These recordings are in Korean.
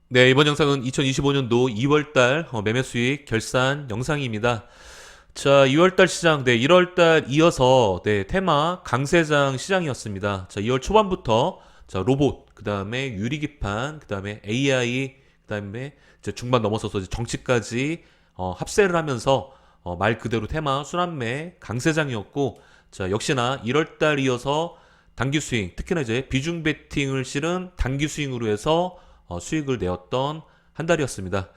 네, 이번 영상은 2025년도 2월달 매매 수익 결산 영상입니다. 자, 2월달 시장, 네, 1월달 이어서 네, 테마 강세장 시장이었습니다. 자, 2월 초반부터 자, 로봇, 그 다음에 유리기판, 그 다음에 AI, 그 다음에 이제 중반 넘어서서 이제 정치까지 합세를 하면서 말 그대로 테마 순환매 강세장이었고, 자, 역시나 1월달 이어서 단기 스윙, 특히나 이제 비중 베팅을 실은 단기 스윙으로 해서 수익을 내었던 한 달이었습니다.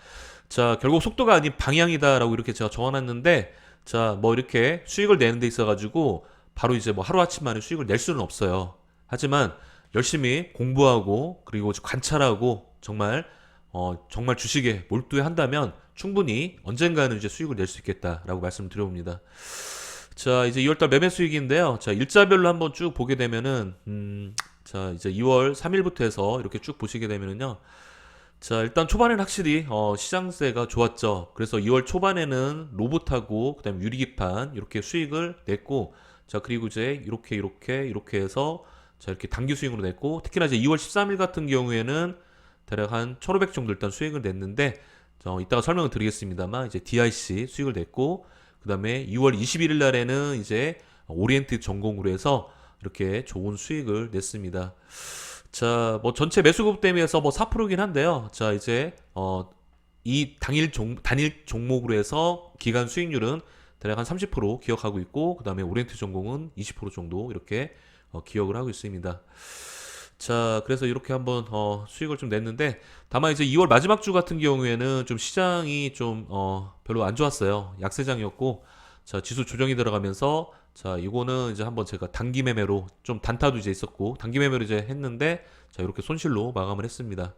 자, 결국 속도가 아닌 방향이다라고 이렇게 제가 적어놨는데, 자, 뭐 이렇게 수익을 내는 데 있어가지고 바로 이제 뭐 하루아침 만에 수익을 낼 수는 없어요. 하지만 열심히 공부하고 그리고 관찰하고 정말 주식에 몰두해 한다면 충분히 언젠가는 이제 수익을 낼 수 있겠다라고 말씀을 드려봅니다. 자, 이제 2월달 매매 수익인데요. 자, 일자별로 한번 쭉 보게 되면은, 자, 이제 2월 3일부터 해서 이렇게 쭉 보시게 되면은요. 자, 일단 초반에는 확실히 시장세가 좋았죠. 그래서 2월 초반에는 로봇하고 그다음에 유리기판 이렇게 수익을 냈고, 자, 그리고 이제 이렇게 해서 자, 이렇게 단기 수익으로 냈고, 특히나 이제 2월 13일 같은 경우에는 대략 한 1,500 정도 일단 수익을 냈는데, 이따가 설명을 드리겠습니다만 이제 DIC 수익을 냈고, 그다음에 2월 21일 날에는 이제 오리엔트 전공으로 해서 이렇게 좋은 수익을 냈습니다. 자, 뭐 전체 매수급 대비해서 뭐 4%긴 한데요. 자, 이제 이 단일 종목으로 해서 기간 수익률은 대략 한 30% 기억하고 있고, 그다음에 오리엔트 전공은 20% 정도 이렇게 기억을 하고 있습니다. 자, 그래서 이렇게 한번 수익을 좀 냈는데, 다만 이제 2월 마지막 주 같은 경우에는 좀 시장이 좀 별로 안 좋았어요. 약세장이었고, 자, 지수 조정이 들어가면서, 자, 이거는 이제 한번 제가 단기 매매로 좀 단타도 이제 있었고 단기 매매로 이제 했는데, 자, 이렇게 손실로 마감을 했습니다.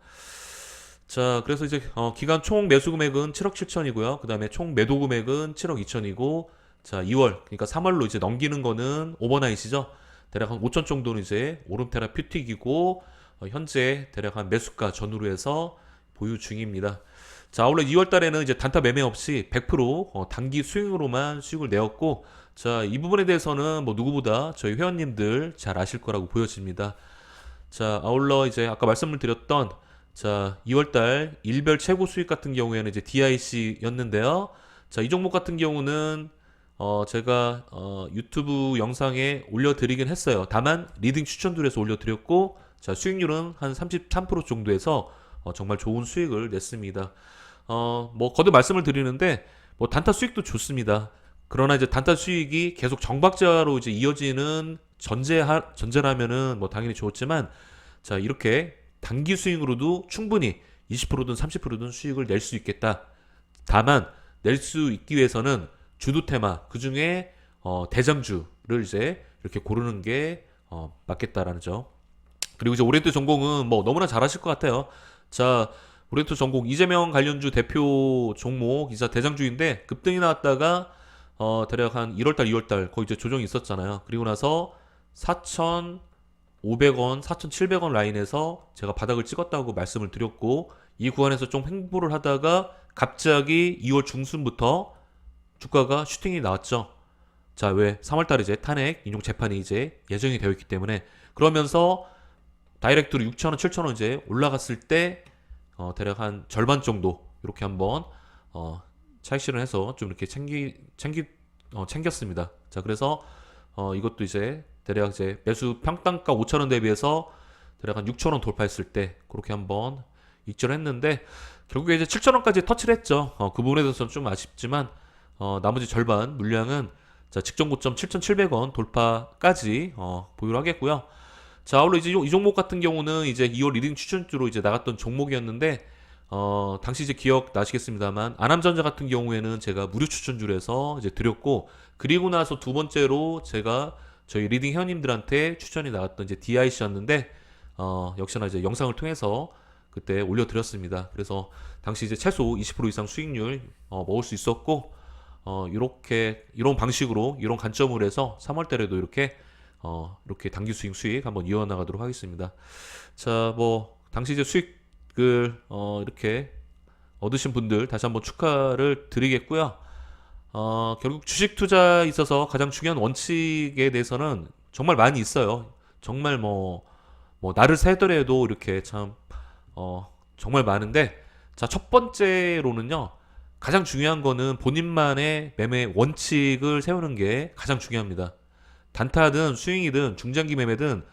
자, 그래서 이제 기간 총 매수 금액은 7억 7천이고요. 그다음에 총 매도 금액은 7억 2천이고, 자, 2월 그러니까 3월로 이제 넘기는 거는 오버나잇이죠. 대략 한 5천 정도는 이제 오름 테라퓨틱이고, 현재 대략 한 매수가 전후로 해서 보유 중입니다. 자, 아울러 2월 달에는 이제 단타 매매 없이 100% 단기 수익으로만 수익을 내었고, 자, 이 부분에 대해서는 뭐 누구보다 저희 회원님들 잘 아실 거라고 보여집니다. 자, 아울러 이제 아까 말씀을 드렸던 자, 2월달 일별 최고 수익 같은 경우에는 이제 DIC였는데요. 자, 이 종목 같은 경우는 제가 유튜브 영상에 올려드리긴 했어요. 다만 리딩 추천들에서 올려드렸고, 자, 수익률은 한 33% 정도에서 정말 좋은 수익을 냈습니다. 뭐 거듭 말씀을 드리는데 뭐 단타 수익도 좋습니다. 그러나 이제 단타 수익이 계속 정박자로 이제 이어지는 전제라면은 뭐 당연히 좋지만, 자, 이렇게 단기 수익으로도 충분히 20%든 30%든 수익을 낼 수 있겠다. 다만 낼 수 있기 위해서는 주도 테마 그 중에 대장주를 이제 이렇게 고르는 게 맞겠다라는 점. 그리고 이제 오리엔트 전공은 뭐 너무나 잘하실 것 같아요. 자, 오리엔트 전공 이재명 관련주 대표 종목 이자 대장주인데 급등이 나왔다가 대략 한 1월달, 2월달 거의 이제 조정이 있었잖아요. 그리고 나서 4,500원, 4,700원 라인에서 제가 바닥을 찍었다고 말씀을 드렸고, 이 구간에서 좀 횡보를 하다가 갑자기 2월 중순부터 주가가 슈팅이 나왔죠. 자, 왜? 3월달에 이제 탄핵 인용 재판이 이제 예정이 되어 있기 때문에. 그러면서 다이렉트로 6,000원, 7,000원 이제 올라갔을 때 대략 한 절반 정도 이렇게 한번 차익 실현해서 좀 이렇게 챙겼습니다. 자, 그래서 이것도 이제 대략 이제 매수 평단가 5,000원 대비해서 대략 한 6,000원 돌파했을 때 그렇게 한번 익절을 했는데, 결국에 이제 7,000원까지 터치를 했죠. 그 부분에 대해서는 좀 아쉽지만 나머지 절반 물량은 자, 직전 고점 7,700원 돌파까지 보유를 하겠고요. 자, 아울러 이제 이 종목 같은 경우는 이제 2월 리딩 추천주로 이제 나갔던 종목이었는데, 당시 이제 기억 나시겠습니다만 안암전자 같은 경우에는 제가 무료 추천주로 해서 이제 드렸고, 그리고 나서 두 번째로 제가 저희 리딩 회원님들한테 추천이 나왔던 이제 DIC였는데, 역시나 이제 영상을 통해서 그때 올려드렸습니다. 그래서 당시 이제 최소 20% 이상 수익률 먹을 수 있었고, 이렇게 이런 방식으로 이런 관점으로 해서 3월 달에도 이렇게 단기 수익 한번 이어나가도록 하겠습니다. 자, 뭐 당시 이제 수익을 이렇게 얻으신 분들 다시 한번 축하를 드리겠고요. 결국 주식 투자에 있어서 가장 중요한 원칙에 대해서는 정말 많이 있어요. 정말 뭐 날을 새더라도 이렇게 참 정말 많은데, 자, 첫 번째로는요. 가장 중요한 거는 본인만의 매매 원칙을 세우는 게 가장 중요합니다. 단타든 스윙이든 중장기 매매든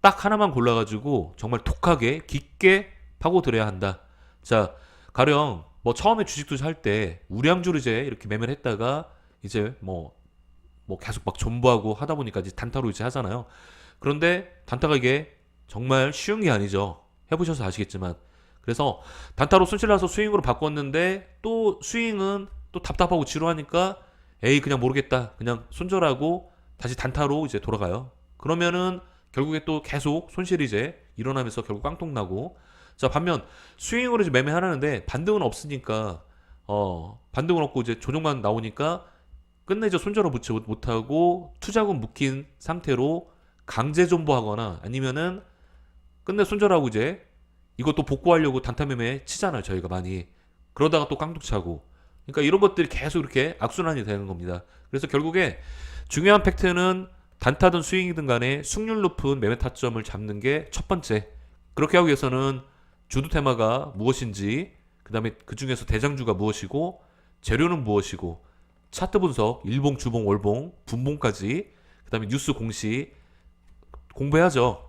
딱 하나만 골라가지고 정말 독하게 깊게 파고들어야 한다. 자, 가령 뭐 처음에 주식 투자할 때 우량주를 이제 이렇게 매매를 했다가 이제 뭐 계속 막 존버하고 하다 보니까 이제 단타로 이제 하잖아요. 그런데 단타가 이게 정말 쉬운 게 아니죠. 해보셔서 아시겠지만. 그래서 단타로 손실나서 스윙으로 바꿨는데 또 스윙은 또 답답하고 지루하니까 에이 그냥 모르겠다. 그냥 손절하고 다시 단타로 이제 돌아가요. 그러면은 결국에 또 계속 손실이 이제 일어나면서 결국 깡통 나고. 자, 반면 스윙으로 이제 매매하라는데 반등은 없으니까 반등은 없고 이제 조정만 나오니까 끝내 이제 손절을 붙지 못하고 투자금 묶인 상태로 강제 존버하거나 아니면은 끝내 손절하고 이제 이것도 복구하려고 단타 매매 치잖아요, 저희가 많이. 그러다가 또 깡통 차고. 그러니까 이런 것들이 계속 이렇게 악순환이 되는 겁니다. 그래서 결국에 중요한 팩트는 단타든 스윙이든 간에 승률 높은 매매 타점을 잡는 게 첫 번째. 그렇게 하기 위해서는 주도 테마가 무엇인지, 그 다음에 그 중에서 대장주가 무엇이고, 재료는 무엇이고, 차트 분석, 일봉, 주봉, 월봉, 분봉까지, 그 다음에 뉴스 공시 공부해야죠.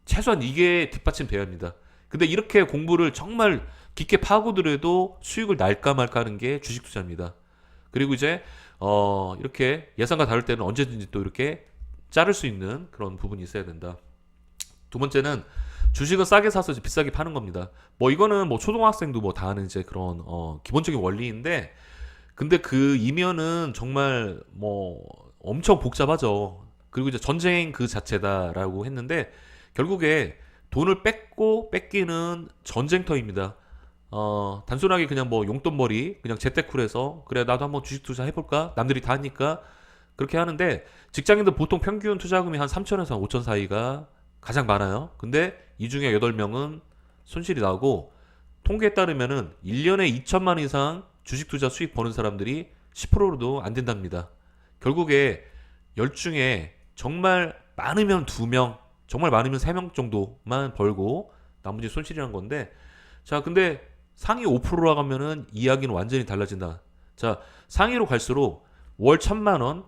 최소한 이게 뒷받침돼야 합니다. 근데 이렇게 공부를 정말 깊게 파고들어도 수익을 날까 말까 하는 게 주식 투자입니다. 그리고 이제 이렇게 예상과 다를 때는 언제든지 또 이렇게 자를 수 있는 그런 부분이 있어야 된다. 두 번째는 주식은 싸게 사서 이제 비싸게 파는 겁니다. 뭐 이거는 뭐 초등학생도 뭐 다 아는 이제 그런 기본적인 원리인데, 근데 그 이면은 정말 뭐 엄청 복잡하죠. 그리고 이제 전쟁 그 자체다라고 했는데 결국에 돈을 뺏고 뺏기는 전쟁터입니다. 단순하게 그냥 뭐 용돈벌이 그냥 재테크해서 그래 나도 한번 주식 투자 해볼까 남들이 다 하니까 그렇게 하는데, 직장인들 보통 평균 투자금이 한 3천에서 5천 사이가 가장 많아요. 근데 이 중에 8명은 손실이 나고, 통계에 따르면은 1년에 2천만 원 이상 주식 투자 수익 버는 사람들이 10%도 안 된답니다. 결국에 10 중에 정말 많으면 2명, 정말 많으면 3명 정도만 벌고 나머지 손실이란 건데, 자, 근데 상위 5%라 가면은 이야기는 완전히 달라진다. 자, 상위로 갈수록 월 1,000만 원,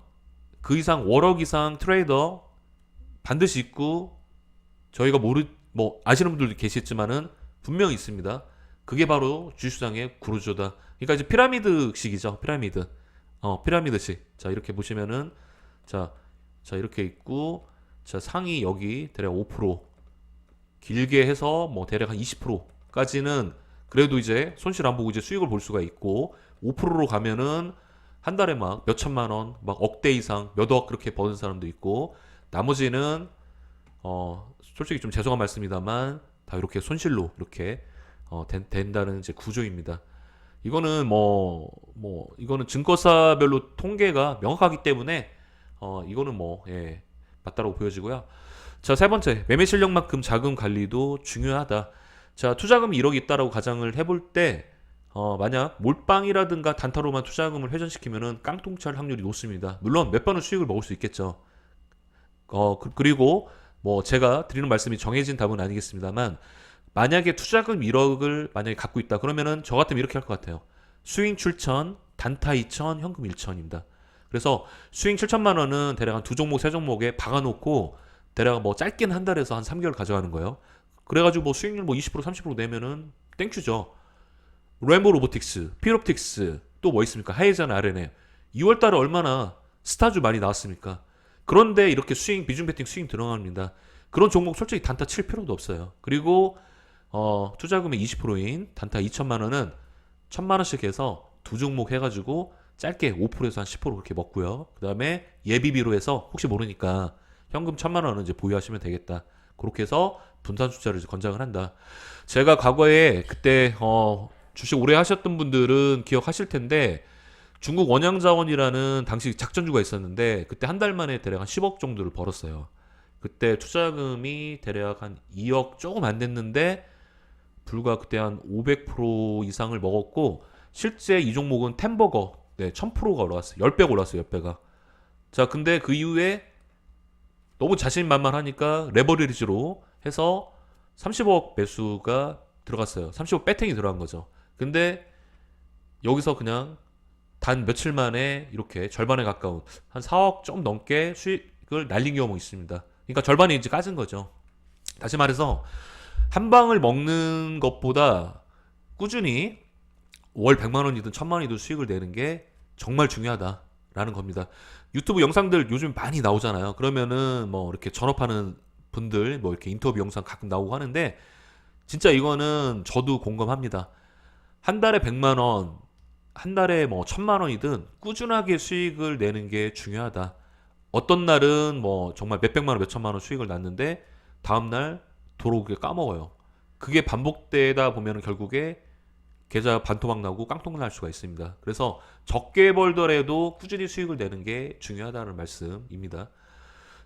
그 이상 월억 이상 트레이더 반드시 있고, 저희가 뭐 아시는 분들도 계시지만은 분명히 있습니다. 그게 바로 주식시장의 구조다. 그러니까 이제 피라미드식이죠. 피라미드식. 자, 이렇게 보시면은 자, 이렇게 있고, 자, 상위 여기 대략 5%, 길게 해서 뭐 대략 한 20%까지는 그래도 이제 손실 안 보고 이제 수익을 볼 수가 있고, 5%로 가면은 한 달에 막 몇 천만 원, 막 억대 이상, 몇 억 그렇게 버는 사람도 있고, 나머지는 솔직히 좀 죄송한 말씀입니다만 다 이렇게 손실로 이렇게 된다는 이제 구조입니다. 이거는 이거는 증거사별로 통계가 명확하기 때문에 이거는 예, 맞다라고 보여지고요. 자, 세 번째, 매매 실력만큼 자금 관리도 중요하다. 자, 투자금이 1억 있다라고 가정을 해볼 때 만약 몰빵이라든가 단타로만 투자금을 회전시키면은 깡통찰 확률이 높습니다. 물론 몇 번은 수익을 먹을 수 있겠죠. 그리고 뭐 제가 드리는 말씀이 정해진 답은 아니겠습니다만, 만약에 투자금 1억을 만약에 갖고 있다 그러면은 저 같으면 이렇게 할 것 같아요. 스윙 7천, 단타 2천, 현금 1천입니다. 그래서 스윙 7천만 원은 대략 한 두 종목 세 종목에 박아놓고 대략 뭐 짧게는 한 달에서 한 3개월 가져가는 거예요. 그래가지고 뭐 수익률 뭐 20% 30% 내면은 땡큐죠. 램보 로보틱스, 피롭틱스, 또 뭐 있습니까? 하이전 RNA. 2월달에 얼마나 스타주 많이 나왔습니까? 그런데 이렇게 수익, 비중 베팅 수익 들어갑니다. 그런 종목 솔직히 단타 칠 필요도 없어요. 그리고 투자금의 20%인 단타 2천만 원은 1,000만 원씩 해서 두 종목 해가지고 짧게 5%에서 한 10% 그렇게 먹고요. 그 다음에 예비비로 해서 혹시 모르니까 현금 1,000만 원은 이제 보유하시면 되겠다. 그렇게 해서 분산 투자를 권장을 한다. 제가 과거에 그때 주식 오래 하셨던 분들은 기억하실 텐데, 중국 원양자원이라는 당시 작전주가 있었는데 그때 한 달 만에 대략 한 10억 정도를 벌었어요. 그때 투자금이 대략 한 2억 조금 안 됐는데 불과 그때 한 500% 이상을 먹었고, 실제 이 종목은 템버거 1000%가 올라왔어요. 10배가 올랐어요. 10배가. 자, 근데 그 이후에 너무 자신만만하니까 레버리지로 해서 30억 매수가 들어갔어요. 35 배팅이 들어간 거죠. 근데 여기서 그냥 단 며칠 만에 이렇게 절반에 가까운 한 4억 좀 넘게 수익을 날린 경우가 있습니다. 그러니까 절반이 이제 까진 거죠. 다시 말해서 한 방을 먹는 것보다 꾸준히 월 100만 원이든 1000만 원이든 수익을 내는 게 정말 중요하다라는 겁니다. 유튜브 영상들 요즘 많이 나오잖아요. 그러면은 뭐 이렇게 전업하는 분들 뭐 이렇게 인터뷰 영상 가끔 나오고 하는데 진짜 이거는 저도 공감합니다. 한 달에 100만 원, 한 달에 뭐 1000만 원이든 꾸준하게 수익을 내는 게 중요하다. 어떤 날은 뭐 정말 몇백만 원, 몇천만 원 수익을 났는데 다음날 도로 그게 까먹어요. 그게 반복되다 보면 결국에 계좌 반토막 나고 깡통 날 수가 있습니다. 그래서 적게 벌더라도 꾸준히 수익을 내는 게 중요하다는 말씀입니다.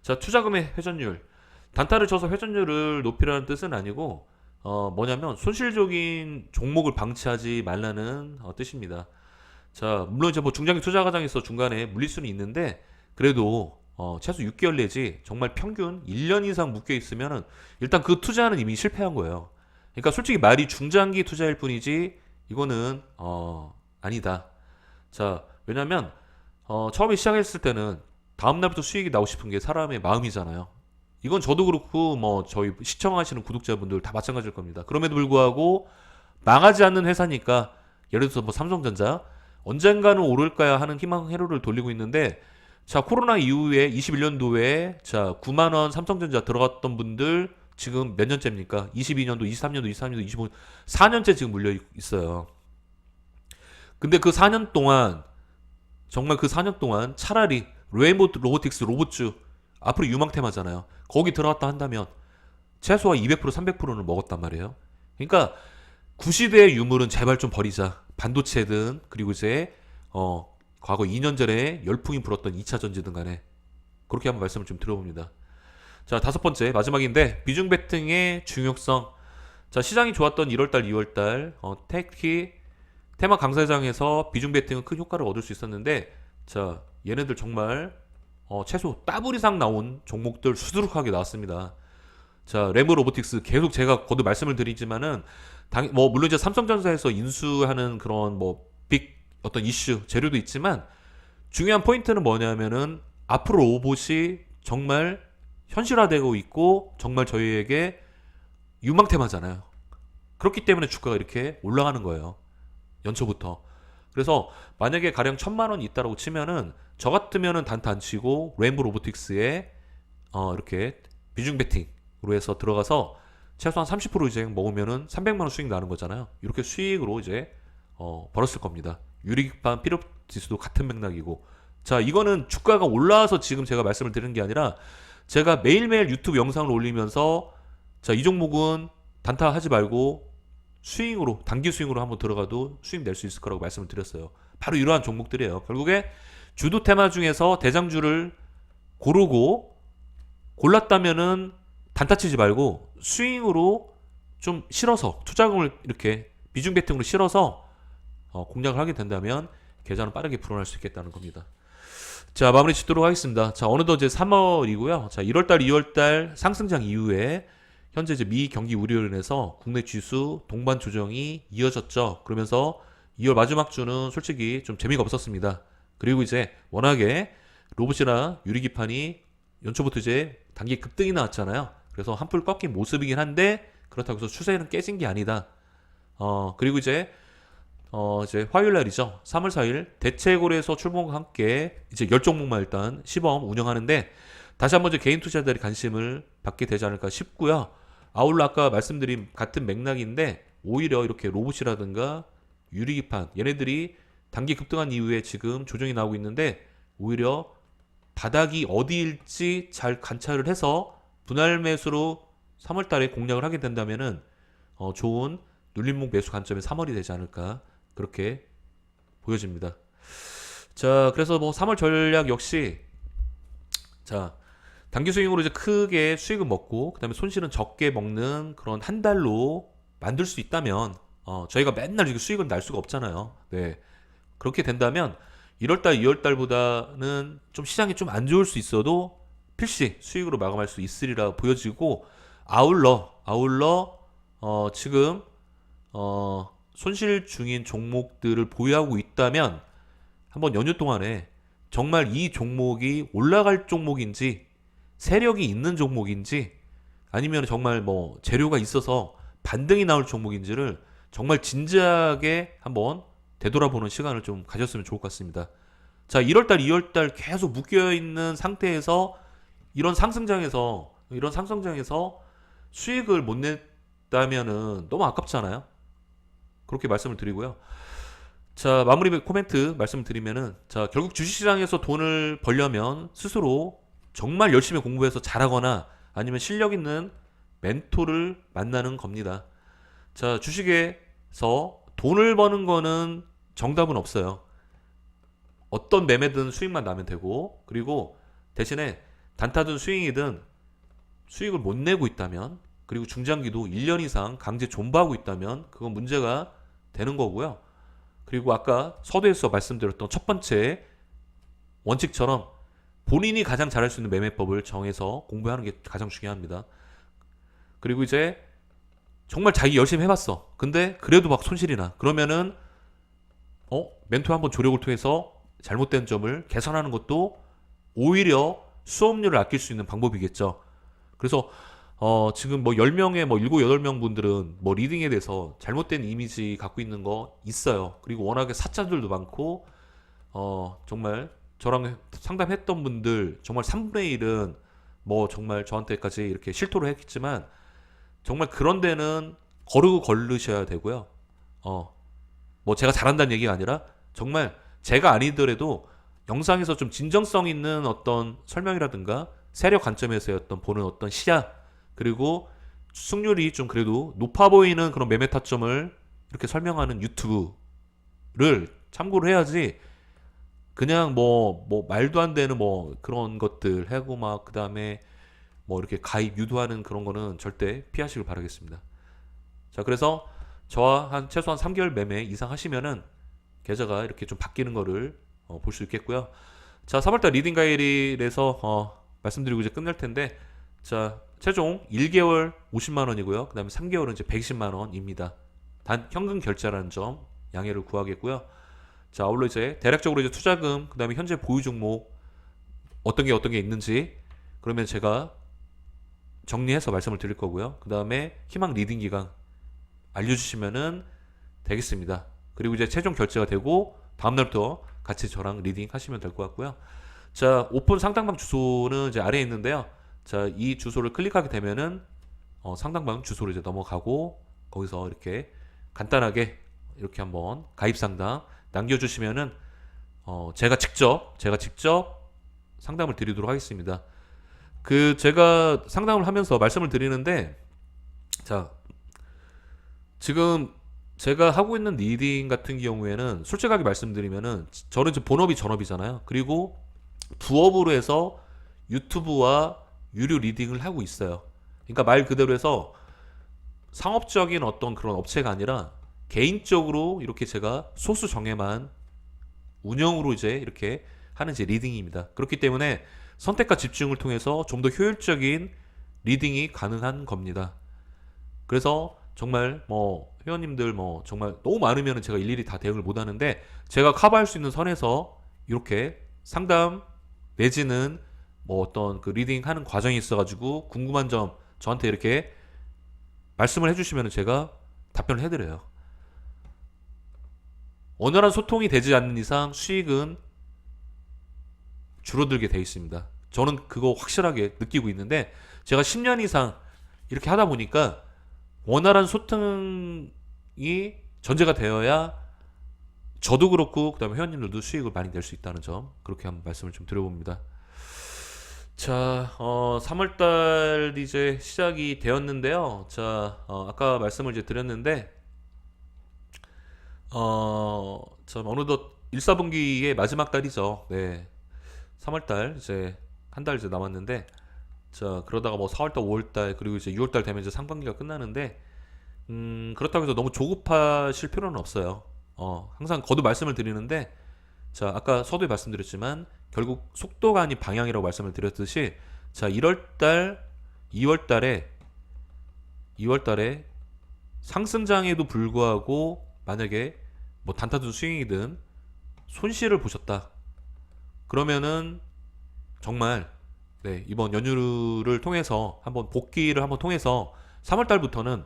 자, 투자금의 회전율. 단타를 쳐서 회전율을 높이라는 뜻은 아니고 뭐냐면 손실적인 종목을 방치하지 말라는 뜻입니다. 자, 물론 이제 뭐 중장기 투자 과정에서 중간에 물릴 수는 있는데 그래도 최소 6개월 내지 정말 평균 1년 이상 묶여 있으면은 일단 그 투자는 이미 실패한 거예요. 그러니까 솔직히 말이 중장기 투자일 뿐이지 이거는 아니다. 자, 왜냐면 처음에 시작했을 때는 다음 날부터 수익이 나고 싶은 게 사람의 마음이잖아요. 이건 저도 그렇고 뭐 저희 시청하시는 구독자분들 다 마찬가지일 겁니다. 그럼에도 불구하고 망하지 않는 회사니까 예를 들어서 뭐 삼성전자 언젠가는 오를까야 하는 희망 회로를 돌리고 있는데 자, 코로나 이후에 21년도에 자, 9만 원 삼성전자 들어갔던 분들 지금 몇 년째입니까? 22년도, 23년도, 24년도, 25년 4년째 지금 물려 있어요. 근데 그 4년 동안 정말 그 4년 동안 차라리 레인보우 로보틱스 로봇주 앞으로 유망테마잖아요. 거기 들어갔다 한다면 최소한 200% 300%는 먹었단 말이에요. 그러니까 구시대의 유물은 제발 좀 버리자. 반도체든 그리고 이제 과거 2년 전에 열풍이 불었던 2차 전지든 간에 그렇게 한번 말씀을 좀 드려봅니다. 자, 다섯 번째 마지막인데 비중 베팅의 중요성. 자, 시장이 좋았던 1월달, 2월달 특히 테마 강사장에서 비중 베팅은 큰 효과를 얻을 수 있었는데 자, 얘네들 정말 최소 더블 이상 나온 종목들 수두룩하게 나왔습니다. 자, 램보 로보틱스 계속 제가 거듭 말씀을 드리지만은 뭐 물론 이제 삼성전자에서 인수하는 그런 뭐 빅 어떤 이슈 재료도 있지만 중요한 포인트는 뭐냐면은 앞으로 로봇이 정말 현실화되고 있고 정말 저희에게 유망테마잖아요. 그렇기 때문에 주가가 이렇게 올라가는 거예요. 연초부터. 그래서 만약에 가령 1000만 원이 있다라고 치면은 저 같으면은 단타 안 치고 레인보 로보틱스에 이렇게 비중 베팅으로 해서 들어가서 최소한 30% 이제 먹으면은 300만 원 수익 나는 거잖아요. 이렇게 수익으로 이제 벌었을 겁니다. 유리기판 필업 지수도 같은 맥락이고. 자, 이거는 주가가 올라와서 지금 제가 말씀을 드리는 게 아니라 제가 매일매일 유튜브 영상을 올리면서 자, 이 종목은 단타 하지 말고 스윙으로 단기 스윙으로 한번 들어가도 수익 낼 수 있을 거라고 말씀을 드렸어요. 바로 이러한 종목들이에요. 결국에 주도 테마 중에서 대장주를 고르고 골랐다면은 단타 치지 말고 스윙으로 좀 실어서 투자금을 이렇게 비중 베팅으로 실어서 공략을 하게 된다면 계좌는 빠르게 불어날 수 있겠다는 겁니다. 자, 마무리 짓도록 하겠습니다. 자, 어느덧 이제 3월이고요. 자, 1월달, 2월달 상승장 이후에 현재 이제 미 경기 우려로 인해서 국내 지수 동반 조정이 이어졌죠. 그러면서 2월 마지막 주는 솔직히 좀 재미가 없었습니다. 그리고 이제 워낙에 로봇이나 유리기판이 연초부터 이제 단기 급등이 나왔잖아요. 그래서 한풀 꺾인 모습이긴 한데 그렇다고 해서 추세는 깨진 게 아니다. 그리고 이제 화요일 날이죠. 3월 4일 대체고래에서 출범과 함께 이제 10종목만 일단 시범 운영하는데 다시 한번 이제 개인 투자자들이 관심을 받게 되지 않을까 싶고요. 아울러 아까 말씀드린 같은 맥락인데 오히려 이렇게 로봇이라든가 유리기판 얘네들이 단기 급등한 이후에 지금 조정이 나오고 있는데 오히려 바닥이 어디일지 잘 관찰을 해서 분할 매수로 3월 달에 공략을 하게 된다면은 좋은 눌림목 매수 관점의 3월이 되지 않을까 그렇게 보여집니다. 자, 그래서 뭐 3월 전략 역시 자, 단기 스윙으로 이제 크게 수익을 먹고 그다음에 손실은 적게 먹는 그런 한 달로 만들 수 있다면 저희가 맨날 이렇게 수익을 날 수가 없잖아요. 네. 그렇게 된다면 1월달, 2월달보다는 좀 시장이 좀 안 좋을 수 있어도 필시 수익으로 마감할 수 있으리라 보여지고 아울러 지금 손실 중인 종목들을 보유하고 있다면 한번 연휴 동안에 정말 이 종목이 올라갈 종목인지 세력이 있는 종목인지 아니면 정말 뭐 재료가 있어서 반등이 나올 종목인지를 정말 진지하게 한번 되돌아보는 시간을 좀 가졌으면 좋을 것 같습니다. 자, 1월달, 2월달 계속 묶여있는 상태에서 이런 상승장에서 수익을 못 냈다면은 너무 아깝잖아요. 그렇게 말씀을 드리고요. 자, 마무리 코멘트 말씀을 드리면은, 자, 결국 주식시장에서 돈을 벌려면 스스로 정말 열심히 공부해서 잘하거나 아니면 실력 있는 멘토를 만나는 겁니다. 자, 주식에서 돈을 버는 거는 정답은 없어요. 어떤 매매든 수익만 나면 되고, 그리고 대신에 단타든 스윙이든 수익을 못 내고 있다면, 그리고 중장기도 1년 이상 강제 존버하고 있다면 그건 문제가 되는 거고요. 그리고 아까 서두에서 말씀드렸던 첫 번째 원칙처럼 본인이 가장 잘할 수 있는 매매법을 정해서 공부하는 게 가장 중요합니다. 그리고 이제 정말 자기 열심히 해봤어. 근데 그래도 막 손실이 나. 그러면은 멘토 한번 조력을 통해서 잘못된 점을 개선하는 것도 오히려 수업료를 아낄 수 있는 방법이겠죠. 그래서 지금 뭐 10명에 뭐 7, 8명 분들은 뭐 리딩에 대해서 잘못된 이미지 갖고 있는 거 있어요. 그리고 워낙에 사자들도 많고 정말 저랑 상담했던 분들 정말 3분의 1은 뭐 정말 저한테까지 이렇게 실토를 했지만 정말 그런 데는 거르고 걸르셔야 되고요. 뭐 제가 잘한다는 얘기가 아니라 정말 제가 아니더라도 영상에서 좀 진정성 있는 어떤 설명이라든가 세력 관점에서의 어떤 보는 어떤 시야, 그리고 승률이 좀 그래도 높아 보이는 그런 매매 타점을 이렇게 설명하는 유튜브를 참고를 해야지 그냥 뭐 말도 안 되는 뭐 그런 것들 하고 막 그다음에 뭐 이렇게 가입 유도하는 그런 거는 절대 피하시길 바라겠습니다. 자, 그래서 저와 최소한 3개월 매매 이상 하시면은 계좌가 이렇게 좀 바뀌는 거를 볼 수 있겠고요. 자, 3월달 리딩 가이드에서 말씀드리고 이제 끝낼 텐데, 자, 최종 1개월 50만 원이고요. 그다음에 3개월은 이제 120만 원입니다. 단 현금 결제라는 점 양해를 구하겠고요. 자, 아울러 이제 대략적으로 이제 투자금, 그다음에 현재 보유 종목 어떤 게 있는지 그러면 제가 정리해서 말씀을 드릴 거고요. 그다음에 희망 리딩 기간 알려주시면은 되겠습니다. 그리고 이제 최종 결제가 되고 다음날부터 같이 저랑 리딩 하시면 될 것 같고요. 자, 오픈 상담방 주소는 이제 아래에 있는데요. 자, 이 주소를 클릭하게 되면은 상담방 주소로 이제 넘어가고 거기서 이렇게 간단하게 이렇게 한번 가입 상담 남겨주시면은 제가 직접 상담을 드리도록 하겠습니다. 그 제가 상담을 하면서 말씀을 드리는데, 자, 지금 제가 하고 있는 리딩 같은 경우에는 솔직하게 말씀드리면은 저는 이제 본업이 전업이잖아요. 그리고 부업으로 해서 유튜브와 유료 리딩을 하고 있어요. 그러니까 말 그대로 해서 상업적인 어떤 그런 업체가 아니라 개인적으로 이렇게 제가 소수 정예만 운영으로 이제 이렇게 하는 이제 리딩입니다. 그렇기 때문에 선택과 집중을 통해서 좀 더 효율적인 리딩이 가능한 겁니다. 그래서 정말 뭐 회원님들 뭐 정말 너무 많으면 제가 일일이 다 대응을 못 하는데 제가 커버할 수 있는 선에서 이렇게 상담 내지는 뭐 어떤 그 리딩 하는 과정이 있어가지고 궁금한 점 저한테 이렇게 말씀을 해주시면 제가 답변을 해드려요. 원활한 소통이 되지 않는 이상 수익은 줄어들게 돼 있습니다. 저는 그거 확실하게 느끼고 있는데 제가 10년 이상 이렇게 하다 보니까 원활한 소통이 전제가 되어야 저도 그렇고 그다음에 회원님들도 수익을 많이 낼 수 있다는 점 그렇게 한번 말씀을 좀 드려봅니다. 자, 3월달 이제 시작이 되었는데요. 자, 아까 말씀을 이제 드렸는데 참 어느덧 1사분기의 마지막 달이죠. 네, 3월달 이제 한 달 이제 남았는데, 자, 그러다가 뭐 4월달, 5월달 그리고 이제 6월달 되면 이제 상반기가 끝나는데 그렇다고 해서 너무 조급하실 필요는 없어요. 항상 거듭 말씀을 드리는데, 자, 아까 서두에 말씀드렸지만 결국 속도가 아닌 방향이라고 말씀을 드렸듯이, 자, 1월달, 2월달에 상승장에도 불구하고 만약에 뭐 단타든 스윙이든 손실을 보셨다. 그러면은 정말 네, 이번 연휴를 통해서 한번 복귀를 한번 통해서 3월 달부터는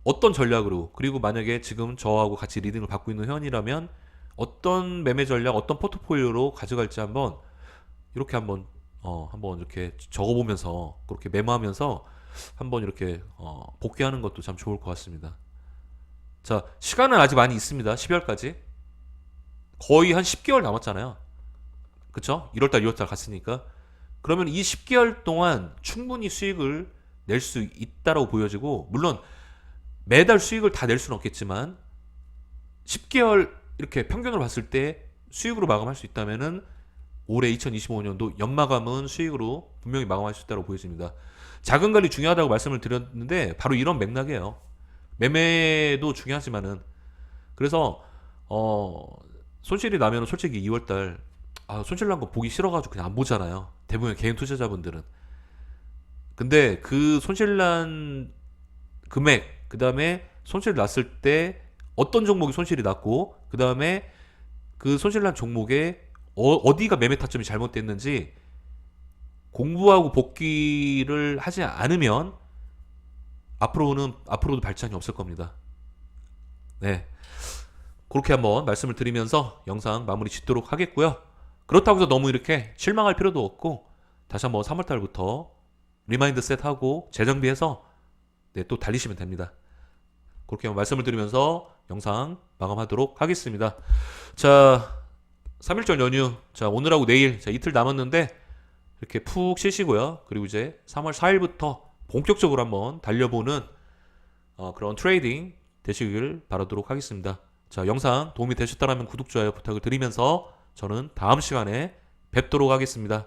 어떤 전략으로, 그리고 만약에 지금 저하고 같이 리딩을 받고 있는 회원이라면 어떤 매매 전략, 어떤 포트폴리오로 가져갈지 한번 이렇게 한번 이렇게 적어보면서 그렇게 메모하면서 한번 이렇게 복귀하는 것도 참 좋을 것 같습니다. 자, 시간은 아직 많이 있습니다. 12월까지 거의 한 10개월 남았잖아요. 그쵸? 1월달, 2월달 갔으니까. 그러면 이 10개월 동안 충분히 수익을 낼 수 있다라고 보여지고, 물론 매달 수익을 다 낼 수는 없겠지만 10개월 이렇게 평균으로 봤을 때 수익으로 마감할 수 있다면은 올해 2025년도 연마감은 수익으로 분명히 마감할 수 있다고 보여집니다. 자금 관리 중요하다고 말씀을 드렸는데 바로 이런 맥락이에요. 매매도 중요하지만은, 그래서 손실이 나면 솔직히 2월달 손실 난 거 보기 싫어가지고 그냥 안 보잖아요. 대부분 개인 투자자분들은. 근데 그 손실 난 금액, 그 다음에 손실 났을 때 어떤 종목이 손실이 났고, 그 다음에 그 손실 난 종목에 어디가 매매 타점이 잘못됐는지 공부하고 복귀를 하지 않으면 앞으로도 발전이 없을 겁니다. 네. 그렇게 한번 말씀을 드리면서 영상 마무리 짓도록 하겠고요. 그렇다고 해서 너무 이렇게 실망할 필요도 없고, 다시 한번 3월달부터 리마인드 셋하고 재정비해서 네, 또 달리시면 됩니다. 그렇게 한번 말씀을 드리면서 영상 마감하도록 하겠습니다. 자, 3일절 연휴. 자, 오늘하고 내일, 자, 이틀 남았는데 이렇게 푹 쉬시고요. 그리고 이제 3월 4일부터 본격적으로 한번 달려보는 그런 트레이딩 되시길 바라도록 하겠습니다. 자, 영상 도움이 되셨다면 구독, 좋아요 부탁을 드리면서 저는 다음 시간에 뵙도록 하겠습니다.